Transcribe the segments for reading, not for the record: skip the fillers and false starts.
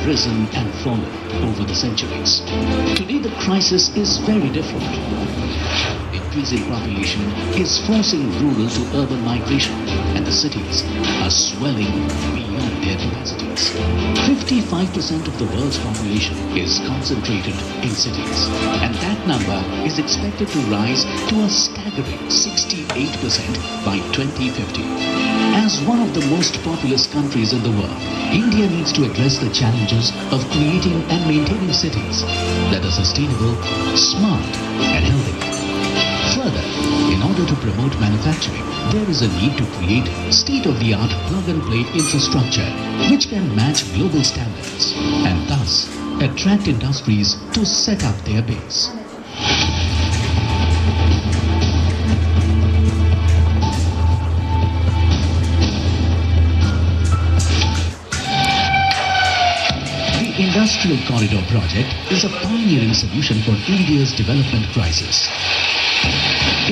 risen and fallen over the centuries. Today the crisis is very different. Increasing population is forcing rural to urban migration, and the cities are swelling beyond their capacities. 55% of the world's population is concentrated in cities, and that number is expected to rise to a staggering 68% by 2050. As one of the most populous countries in the world, India needs to address the challenges of creating and maintaining cities that are sustainable, smart, and healthy. Further, in order to promote manufacturing, there is a need to create state-of-the-art plug-and-play infrastructure which can match global standards and thus attract industries to set up their base. The Industrial Corridor project is a pioneering solution for India's development crisis.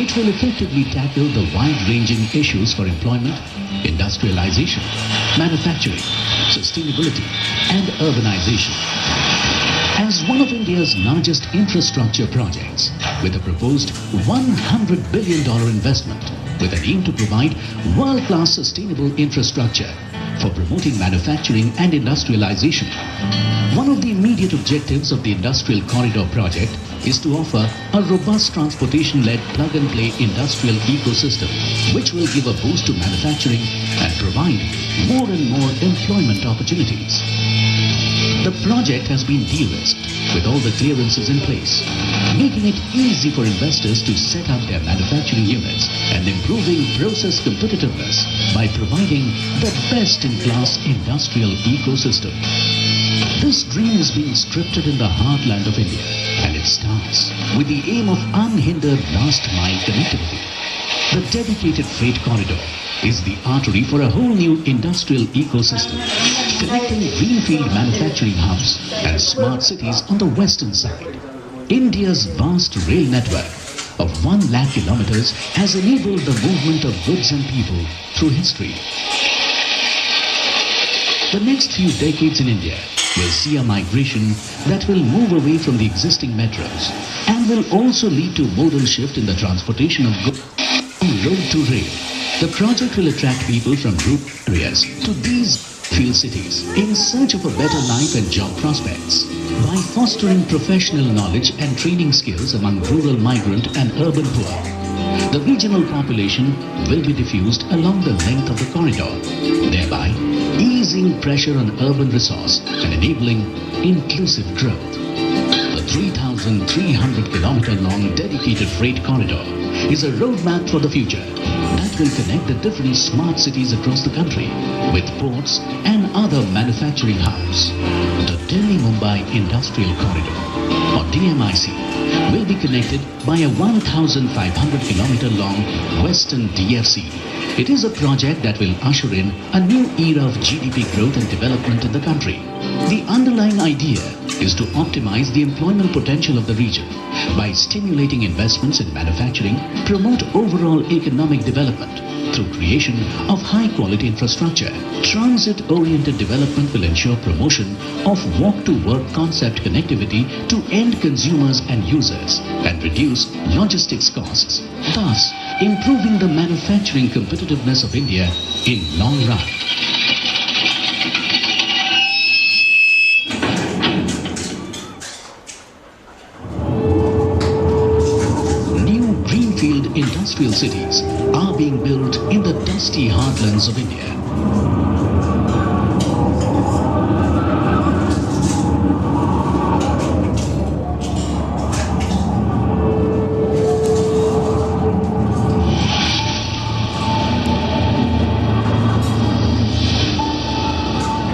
It will effectively tackle the wide-ranging issues for employment, industrialization, manufacturing, sustainability, and urbanization. As one of India's largest infrastructure projects, with a proposed $100 billion investment, with an aim to provide world-class sustainable infrastructure for promoting manufacturing and industrialization. One of the immediate objectives of the Industrial Corridor project is to offer a robust transportation-led plug-and-play industrial ecosystem which will give a boost to manufacturing and provide more and more employment opportunities. The project has been de-risked with all the clearances in place, making it easy for investors to set up their manufacturing units and improving process competitiveness by providing the best-in-class industrial ecosystem. This dream is being scripted in the heartland of India, and it starts with the aim of unhindered last-mile connectivity. The dedicated freight corridor is the artery for a whole new industrial ecosystem, connecting greenfield manufacturing hubs and smart cities on the western side. India's vast rail network of 1 lakh kilometers has enabled the movement of goods and people through history. The next few decades in India will see a migration that will move away from the existing metros and will also lead to modal shift in the transportation of goods from road to rail. The project will attract people from rural areas to these field cities in search of a better life and job prospects. By fostering professional knowledge and training skills among rural migrant and urban poor, the regional population will be diffused along the length of the corridor, thereby easing pressure on urban resource and enabling inclusive growth. The 3,300-kilometer long dedicated freight corridor is a roadmap for the future that will connect the different smart cities across the country with ports and other manufacturing hubs. The Delhi-Mumbai Industrial Corridor, or DMIC, will be connected by a 1,500-kilometer long Western DFC. It is a project that will usher in a new era of GDP growth and development in the country. The underlying idea is to optimize the employment potential of the region by stimulating investments in manufacturing, promote overall economic development through creation of high-quality infrastructure. Transit-oriented development will ensure promotion of walk-to-work concept connectivity to end consumers and users and reduce logistics costs, thus improving the manufacturing competitiveness of India in long run. Industrial cities are being built in the dusty heartlands of India.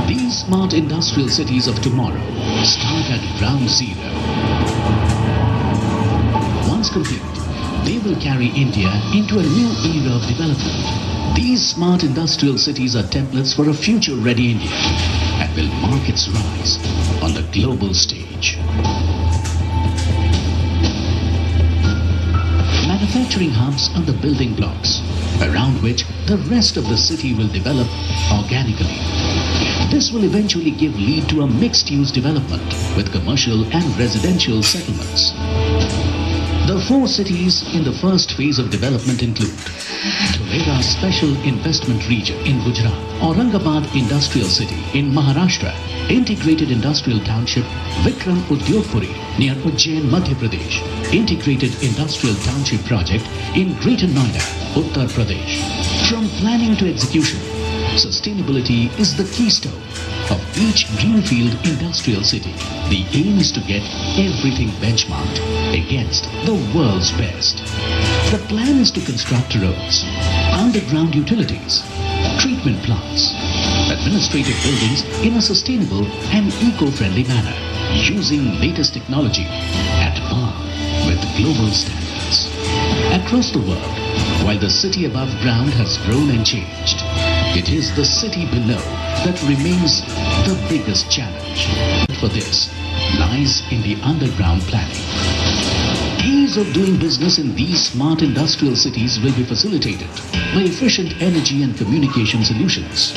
These smart industrial cities of tomorrow start at ground zero. Once complete, they will carry India into a new era of development. These smart industrial cities are templates for a future-ready India and will mark its rise on the global stage. Manufacturing hubs are the building blocks around which the rest of the city will develop organically. This will eventually give lead to a mixed-use development with commercial and residential settlements. The 4 cities in the first phase of development include Dholera Special Investment Region in Gujarat, Aurangabad Industrial City in Maharashtra, Integrated Industrial Township Vikram Udyogpuri near Ujjain, Madhya Pradesh, Integrated Industrial Township Project in Greater Noida, Uttar Pradesh. From planning to execution, sustainability is the keystone of each greenfield industrial city. The aim is to get everything benchmarked against the world's best. The plan is to construct roads, underground utilities, treatment plants, administrative buildings in a sustainable and eco-friendly manner, using latest technology at par with global standards. Across the world, while the city above ground has grown and changed, it is the city below that remains the biggest challenge. For this lies in the underground planning. Ease of doing business in these smart industrial cities will be facilitated by efficient energy and communication solutions.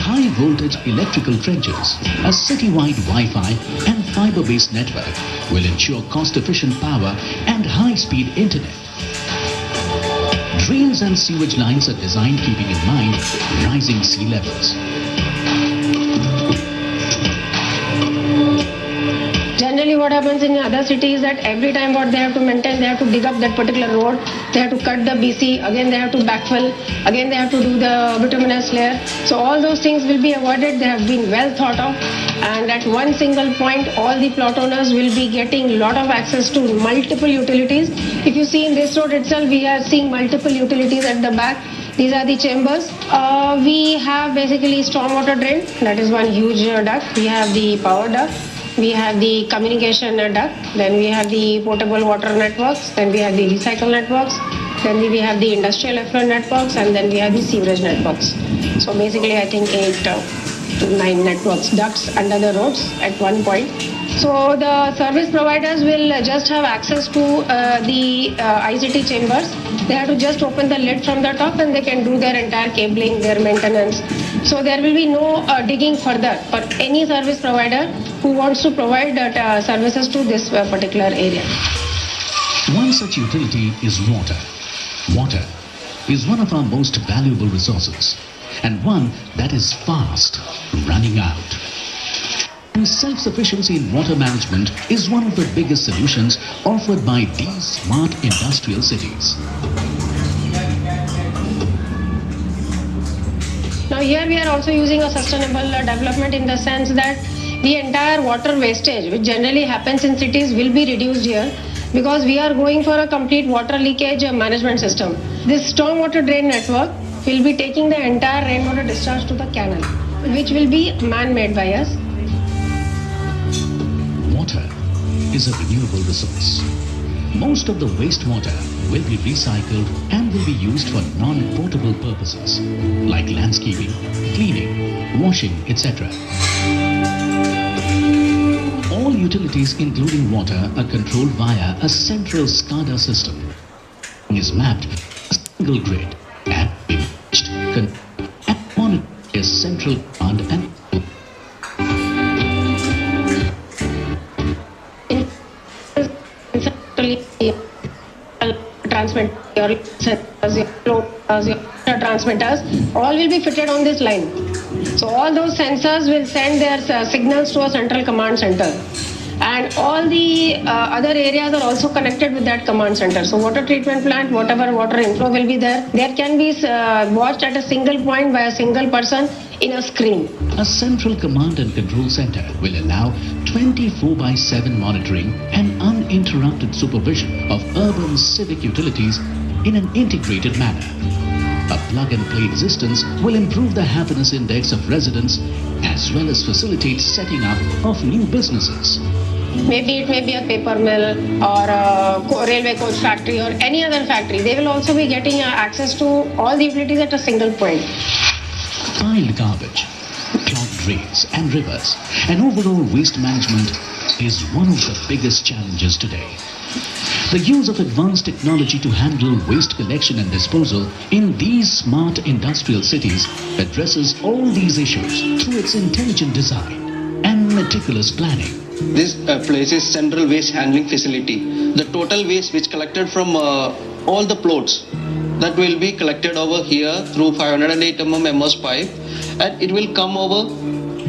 High voltage electrical trenches, a citywide Wi-Fi and fiber-based network will ensure cost-efficient power and high-speed internet. Drains and sewage lines are designed keeping in mind rising sea levels. Generally what happens in other cities that every time what they have to maintain, they have to dig up that particular road, they have to cut the BC, again they have to backfill, again they have to do the bituminous layer. So all those things will be avoided, they have been well thought of, and at one single point all the plot owners will be getting lot of access to multiple utilities. If you see in this road itself, we are seeing multiple utilities at the back. These are the chambers. We have basically stormwater drain, that is one huge duct. We have the power duct. We have the communication duct, then we have the potable water networks, then we have the recycle networks, then we have the industrial effluent networks, and then we have the sewerage networks. So basically I think 8 to 9 networks, ducts under the roads at one point. So the service providers will just have access to the ICT chambers. They have to just open the lid from the top and they can do their entire cabling, their maintenance. So there will be no digging further for any service provider who wants to provide services to this particular area. One such utility is water. Water is one of our most valuable resources and one that is fast running out. And self-sufficiency in water management is one of the biggest solutions offered by these smart industrial cities. Now here we are also using a sustainable development in the sense that the entire water wastage which generally happens in cities will be reduced here because we are going for a complete water leakage management system. This stormwater drain network will be taking the entire rainwater discharge to the canal, which will be man-made by us. Water is a renewable resource. Most of the wastewater will be recycled and will be used for non-potable purposes like landscaping, cleaning, washing, etc. All utilities including water are controlled via a central SCADA system. It is mapped a single grid and monitored a central command and transmitters all will be fitted on this line. So all those sensors will send their signals to a central command center. And all the other areas are also connected with that command center. So water treatment plant, whatever water inflow will be there, there can be watched at a single point by a single person in a screen. A central command and control center will allow 24/7 monitoring and uninterrupted supervision of urban civic utilities in an integrated manner. A plug-and-play existence will improve the happiness index of residents as well as facilitate setting up of new businesses. Maybe it may be a paper mill or a railway coach factory or any other factory. They will also be getting access to all the utilities at a single point. Piled garbage, clogged drains and rivers, and overall waste management is one of the biggest challenges today. The use of advanced technology to handle waste collection and disposal in these smart industrial cities addresses all these issues through its intelligent design and meticulous planning. This place is central waste handling facility. The total waste which collected from all the plots that will be collected over here through 508 MS pipe, and it will come over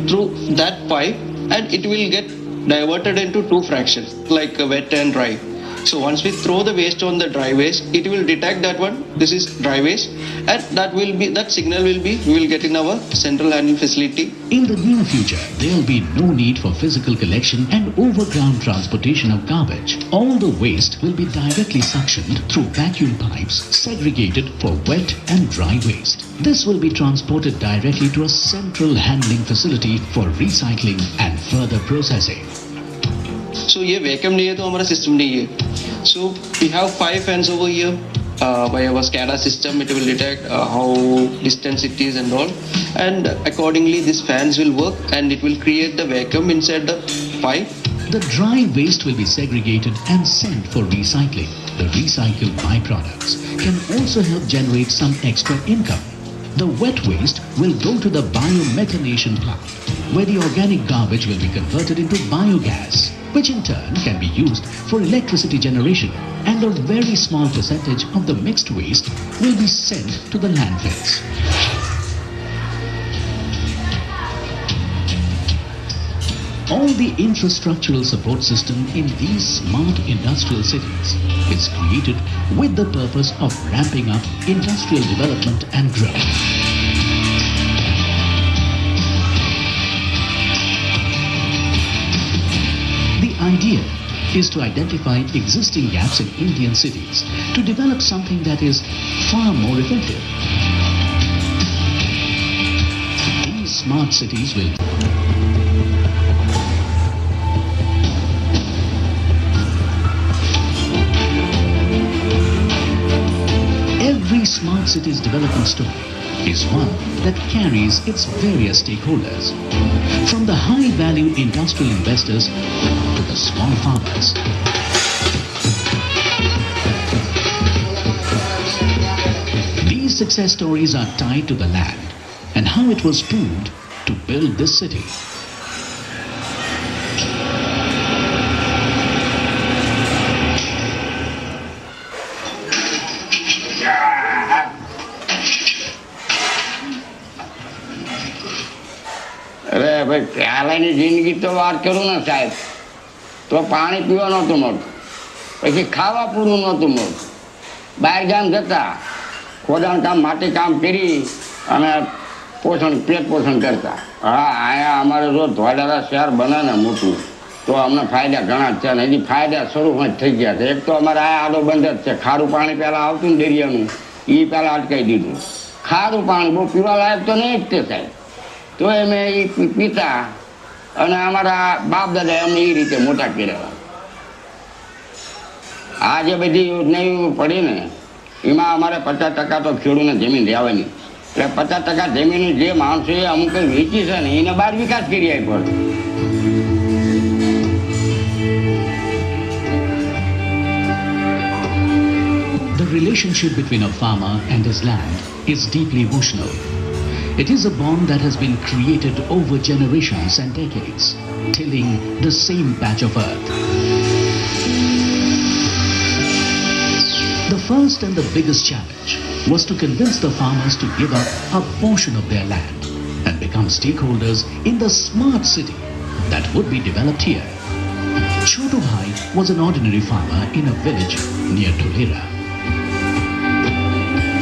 through that pipe and it will get diverted into two fractions like wet and dry. So once we throw the waste on the dry waste, it will detect that one, this is dry waste, and that signal we will get in our central handling facility. In the near future, there will be no need for physical collection and overground transportation of garbage. All the waste will be directly suctioned through vacuum pipes segregated for wet and dry waste. This will be transported directly to a central handling facility for recycling and further processing. So ये vacuum नहीं है तो हमारा system नहीं है. So we have 5 fans over here. By our SCADA system, it will detect how distance it is and all, and accordingly these fans will work and it will create the vacuum inside the pipe. The dry waste will be segregated and sent for recycling. The recycled byproducts can also help generate some extra income. The wet waste will go to the biomethanation plant, where the organic garbage will be converted into biogas, which in turn can be used for electricity generation, and a very small percentage of the mixed waste will be sent to the landfills. All the infrastructural support system in these smart industrial cities is created with the purpose of ramping up industrial development and growth. The idea is to identify existing gaps in Indian cities to develop something that is far more effective. These smart cities will Every smart city's development story is one that carries its various stakeholders, from the high-value industrial investors to the small farmers. These success stories are tied to the land and how it was pooled to build this city. અરે ભાઈ પહેલાંની જિંદગી તો વાત કરું ને સાહેબ, તો પાણી પીવા નહોતું મળતું, પછી ખાવા પૂરું નહોતું મળતું. બહાર ગામ જતા ખોદાણ કામ માટી કામ કરી અને પેટ પોષણ કરતા. હા, અહીંયા અમારે જો ધોલેરા શહેર બને ને મોટું તો અમને ફાયદા ઘણા જ છે ને હજી ફાયદા શરૂમાં જ થઈ ગયા છે. એક તો અમારે આ આડો બંધ જ છે. ખારું પાણી પહેલાં આવતું ને દરિયાનું, એ પહેલાં અટકાવી દીધું. ખારું પાણી બહુ પીવા લાયક તો નહીં જ તે સાહેબ, તો અમે એ પીતા અને અમારા બાપ દાદા અમને એ રીતે મોટા કર્યા. આ જે બધી યોજનાઓ પડી ને એમાં અમારે 50% તો ખેડૂતને જમીન રહેવાની, એટલે 50% જમીન જે માણસોએ અમુક વેચી છે ને એને બહાર વિકાસ કરી આપ્યો. The relationship between a farmer and his land is deeply emotional. It is a bond that has been created over generations and decades, tilling the same patch of earth. The first and the biggest challenge was to convince the farmers to give up a portion of their land and become stakeholders in the smart city that would be developed here. Chotu Bhai was an ordinary farmer in a village near Dholera.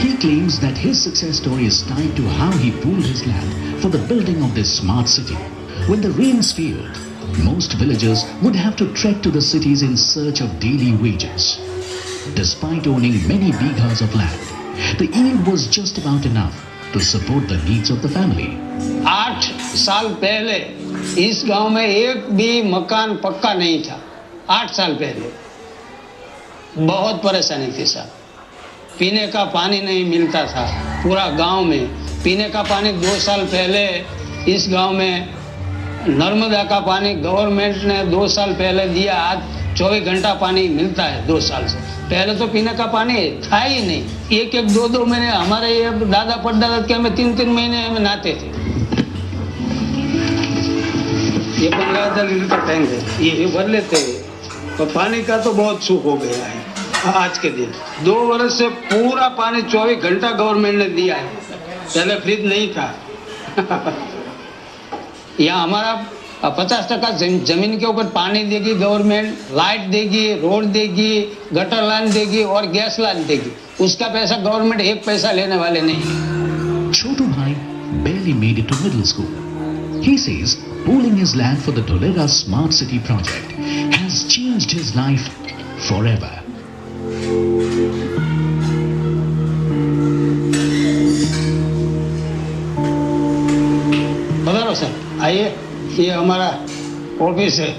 He claims that his success story is tied to how he pooled his land for the building of this smart city. When the rains failed, most villagers would have to trek to the cities in search of daily wages. Despite owning many bighas of land, the yield was just about enough to support the needs of the family. 8 साल पहले इस गांव में एक भी मकान पक्का नहीं था. 8 साल पहले बहुत परेशानी थी साहब. पीने का पानी नहीं मिलता था पूरा गांव में. पीने का पानी 2 साल पहले इस गांव में नर्मदा का पानी गवर्नमेंट ने 2 साल पहले दिया, आज 24 घंटा पानी मिलता है 2 साल से। पहले तो पीने का पानी था ही नहीं, 1-2 महीने हमारे ये दादा परदादा के हमें 3-3 महीने हमें नहाते थे। ये 15,000 लीटर का टैंक है, ये भर लेते हैं। तो पानी का तो बहुत सुख हो गया है आज के दिन। 2 वर्ष से पूरा पानी 24 घंटा गवर्नमेंट ने दिया है, पहले फ्रिज नहीं था। यहाँ हमारा 50% जमीन के ऊपर पानी देगी गवर्नमेंट, लाइट देगी, रोड देगी, गटर लाइन देगी और गैस लाइन देगी। उसका पैसा गवर्नमेंट 1 पैसा लेने वाले नहीं। Chotu Bhai barely made it to middle school. He says pooling his land for the Dholera Smart City project has changed his life forever. पधारो सर, आइए, ये हमारा ऑफिस है।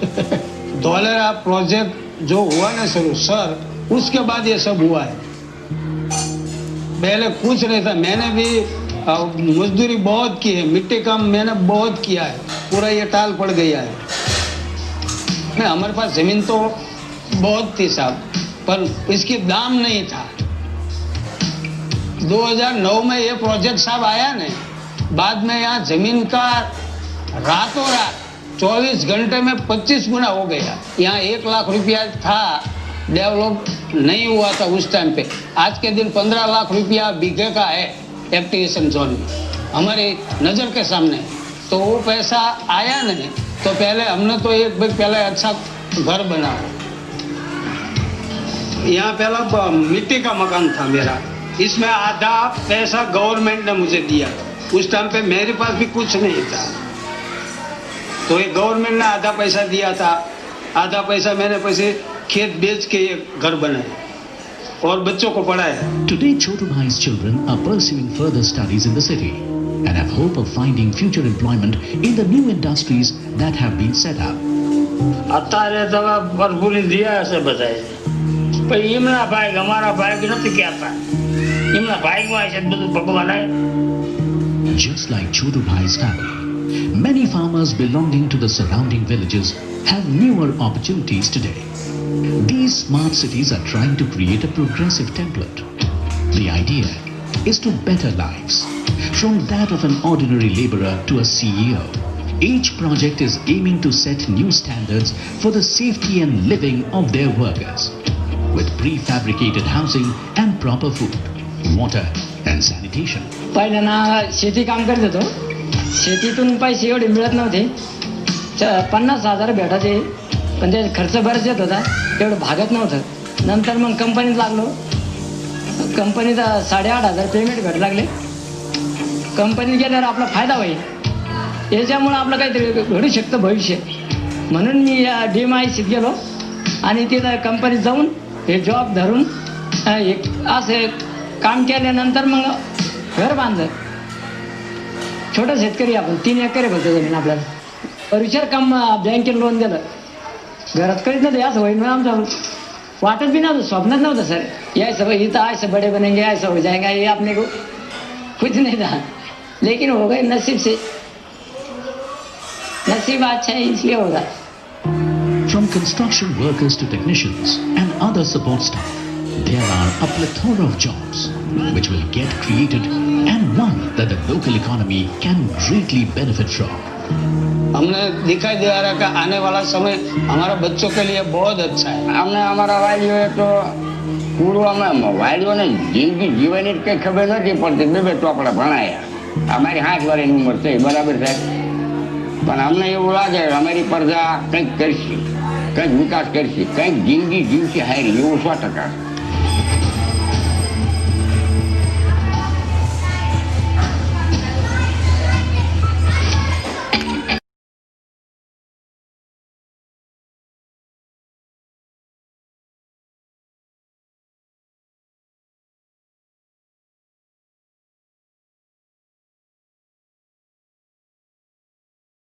धोलेरा प्रोजेक्ट जो हुआ ना शुरू सर, उसके बाद ये सब हुआ है। पहले कुछ नहीं था, मैंने भी मजदूरी बहुत की है, मिट्टी काम मैंने बहुत किया है, पूरा ये टाल पड़ गया है। हमारे पास जमीन तो बहुत थी साहब, पर इसकी दाम नहीं था। 2009 में ये प्रोजेक्ट साहब आया नहीं, बाद में यहाँ जमीन का रातों रात 24 घंटे में 25 गुना हो गया। यहाँ 1 लाख रुपया था, डेवलप नहीं हुआ था उस टाइम पे। आज के दिन 15 लाख रुपया बीघे का है एक्टिवेशन जोन में, हमारी नजर के सामने। तो वो पैसा आया नहीं, तो पहले हमने तो एक भाई पहले अच्छा घर बनाओ। यहाँ पहला मिट्टी का मकान था मेरा, इसमें आधा पैसा गवर्नमेंट ने मुझे दिया। उस टाइम पे मेरे पास भी कुछ नहीं था, तो ये गवर्नमेंट ने आधा पैसा दिया था, आधा पैसा मैंने पैसे खेत बेच के ये घर बनाए और बच्चों को पढ़ाया। Today, Chotu Bhai's children are pursuing further studies in the city and have hope of finding future employment in the new industries that have been set up. અત્યારે તો ભરપૂરી દિયા હશે બધાએ, પણ એમના ભાગ અમારા ભાગ નથી કહેતા, એમના ભાગમાં છે બધું ભગવાન. Just like Chotu Bhai's family, many farmers belonging to the surrounding villages have newer opportunities today. These smart cities are trying to create a progressive template. The idea is to better lives, from that of an ordinary laborer to a CEO. Each project is aiming to set new standards for the safety and living of their workers, with prefabricated housing and proper food, water and sanitation. पहिल्यांदा शेती काम करत होतो, शेतीतून पैसे एवढे मिळत नव्हते, 50,000 भेटायचे, पण ते खर्च बराच येत होता, एवढं भागत नव्हतं. नंतर मग कंपनीत लागलो, कंपनीत 8,500 पेमेंट भेट लागले. कंपनीत गेल्यावर आपला फायदा होईल, याच्यामुळं आपलं काहीतरी घडू शकतं भविष्य, म्हणून मी या DMICत गेलो आणि तिथं कंपनीत जाऊन हे जॉब धरून एक असं काम केल्यानंतर मग घर बांधलं. छोटा शेतकरी आपण, 3 एकर आहे फक्त जमीन आपल्याला. पर विचार काम बँकेने लोन दिलं, घरात करीत नव्हतं, असं होईल म्हणून आमचं वाटत भी नव्हतं, स्वप्नात नव्हतं सर. या सब इथं ऐसे बड़े बनेंगे, ऐसा हो जाएगा, ये अपने को कुछ नहीं था, लेकिन हो गए नसीब से. नसीब अच्छा है इसलिए होगा. From construction workers to technicians and other support staff, there are a plethora of jobs which will get created and one that the local economy can greatly benefit from. हमने दिखाई दे रहा है कि आने वाला समय हमारा बच्चों के लिए बहुत अच्छा है. અમને અમારા વાલીઓએ તો પૂરું અમે વાલીઓને જિંદગી જીવવાની કંઈ ખબર નથી પડતી. 2 ચોપડા ભણાયા. અમારી 60 વર્ષની ઉંમર છે, બરાબર સાહેબ, પણ અમને એવું લાગે અમારી પ્રજા કંઈક કરશે, કંઈક વિકાસ કરશે, કંઈક જિંદગી જીવશે હારી, એવું 100%.